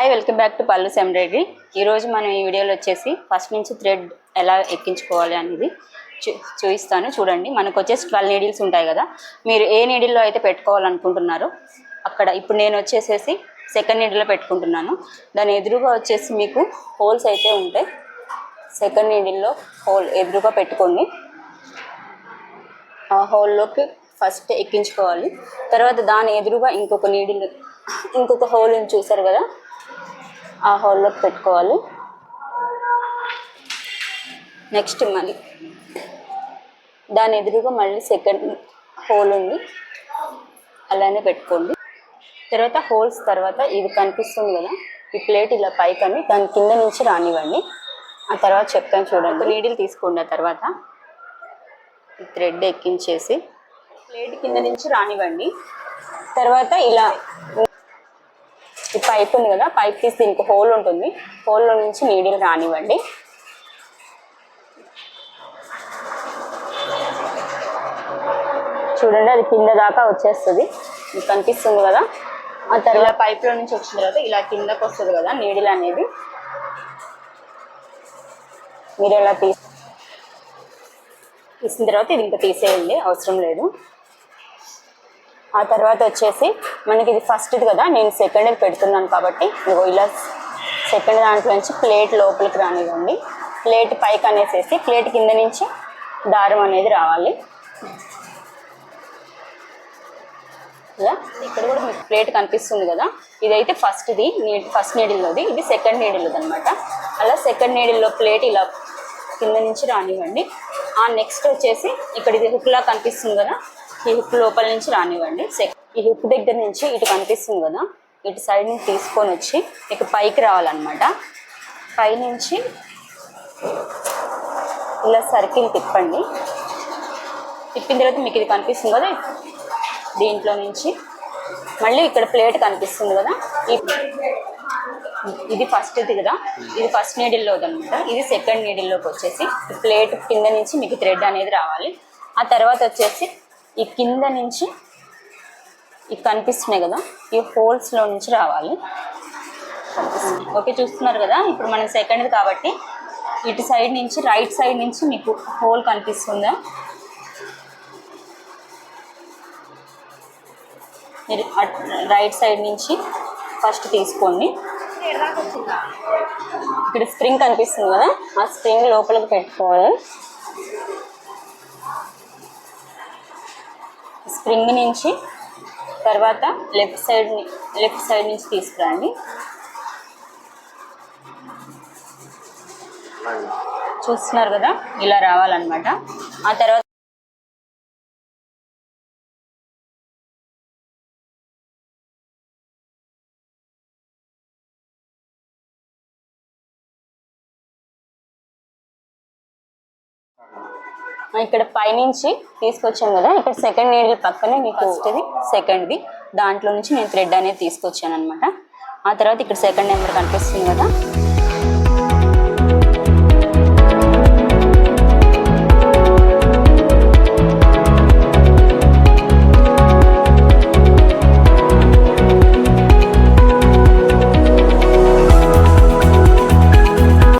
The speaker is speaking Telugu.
Hi, welcome back to pallus embroidery. ఈరోజు మనం ఈ వీడియోలో వచ్చేసి ఫస్ట్ నుంచి థ్రెడ్ ఎలా ఎక్కించుకోవాలి అనేది చూపిస్తాను. చూడండి, మనకు వచ్చేసి 12 నీడిల్స్ ఉంటాయి కదా. మీరు ఏ నీడిల్లో అయితే పెట్టుకోవాలనుకుంటున్నారో అక్కడ ఇప్పుడు నేను వచ్చేసేసి సెకండ్ నీడిల్లో పెట్టుకుంటున్నాను. దాని ఎదురుగా వచ్చేసి మీకు హోల్స్ అయితే ఉంటాయి. సెకండ్ నీడిల్లో హోల్ ఎదురుగా పెట్టుకోండి. ఆ హోల్లోకి ఫస్ట్ ఎక్కించుకోవాలి. తర్వాత దాని ఎదురుగా ఇంకొక హోల్ చూసారు కదా, ఆ హోల్లోకి పెట్టుకోవాలి. నెక్స్ట్ మళ్ళీ దాని ఎదురుగా మళ్ళీ సెకండ్ హోల్ ఉంది, అలానే పెట్టుకోండి. తర్వాత హోల్స్ తర్వాత ఇది కనిపిస్తుంది కదా, ఈ ప్లేట్ ఇలా పైకని దాని కింద నుంచి రానివ్వండి. ఆ తర్వాత చెప్తాను చూడండి. నీడిల్ తీసుకోండి. ఆ తర్వాత థ్రెడ్ ఎక్కించేసి ప్లేట్ కింద నుంచి రానివ్వండి. తర్వాత ఇలా ఈ పైప్ ఉంది కదా, పైప్ తీసి దీనికి హోల్ ఉంటుంది, హోల్లో నుంచి నీడిల్ రానివ్వండి. చూడండి, అది కింద దాకా వచ్చేస్తుంది, మీకు కనిపిస్తుంది కదా. ఆ తర్వాత పైప్లో నుంచి వచ్చిన తర్వాత ఇలా కిందకు వస్తుంది కదా నీడిల్ అనేది. మీరు ఇలా తీసిన తర్వాత ఇది ఇంకా తీసేయండి, అవసరం లేదు. ఆ తర్వాత వచ్చేసి మనకి ఇది ఫస్ట్ది కదా, నేను సెకండ్ది పెడుతున్నాను కాబట్టి ఇలా సెకండ్ దాంట్లో నుంచి ప్లేట్ లోపలికి రానివ్వండి. ప్లేట్ పైకి అనేసేసి ప్లేట్ కింద నుంచి దారం అనేది రావాలి. ఇలా ఇక్కడ కూడా మీకు ప్లేట్ కనిపిస్తుంది కదా, ఇదైతే ఫస్ట్ నీడిల్లోది, ఇది సెకండ్ నీడిల్లోది అనమాట. అలా సెకండ్ నీడిల్లో ప్లేట్ ఇలా కింద నుంచి రానివ్వండి. ఆ నెక్స్ట్ వచ్చేసి ఇక్కడ ఇది హుక్లా కనిపిస్తుంది కదా, ఈ హుక్ లోపల నుంచి రానివ్వండి. ఈ హుక్ దగ్గర నుంచి ఇటు కనిపిస్తుంది కదా, ఇటు సైడ్ నుంచి తీసుకొని వచ్చి మీకు పైకి రావాలన్నమాట. పైనుంచి ఇలా సర్కిల్ తిప్పండి. తిప్పిన తర్వాత మీకు ఇది కనిపిస్తుంది కదా, దీంట్లో నుంచి మళ్ళీ ఇక్కడ ప్లేట్ కనిపిస్తుంది కదా, ఇది ఫస్ట్ది కదా, ఇది ఫస్ట్ నీడిల్లోది అనమాట. ఇది సెకండ్ నీడిల్లోకి వచ్చేసి ఈ ప్లేట్ కింద నుంచి మీకు థ్రెడ్ అనేది రావాలి. ఆ తర్వాత వచ్చేసి ఈ కింద నుంచి ఇవి కనిపిస్తున్నాయి కదా, ఈ హోల్స్లో నుంచి రావాలి. ఓకే, చూస్తున్నారు కదా. ఇప్పుడు మనం సెకండ్ది కాబట్టి ఇటు సైడ్ నుంచి రైట్ సైడ్ నుంచి మీకు హోల్ కనిపిస్తుందా, మీరు రైట్ సైడ్ నుంచి ఫస్ట్ తీసుకోండి. ఇక్కడ స్ప్రింగ్ కనిపిస్తుంది కదా, ఆ స్ప్రింగ్ లోపలికి పెట్టుకోవాలి. స్ప్రింగ్ నుంచి తర్వాత లెఫ్ట్ సైడ్ నుంచి తీసుకురండి. చూస్తున్నారు కదా, ఇలా రావాలన్నమాట. ఆ తర్వాత ఇక్కడ పైనుంచి తీసుకొచ్చాను కదా, ఇక్కడ సెకండ్ నీడిల్ పక్కనే మీకు ఫస్ట్ది సెకండ్ది దాంట్లో నుంచి నేను థ్రెడ్ అనేది తీసుకొచ్చాను అనమాట. ఆ తర్వాత ఇక్కడ సెకండ్ నెంబర్ కనిపిస్తుంది కదా,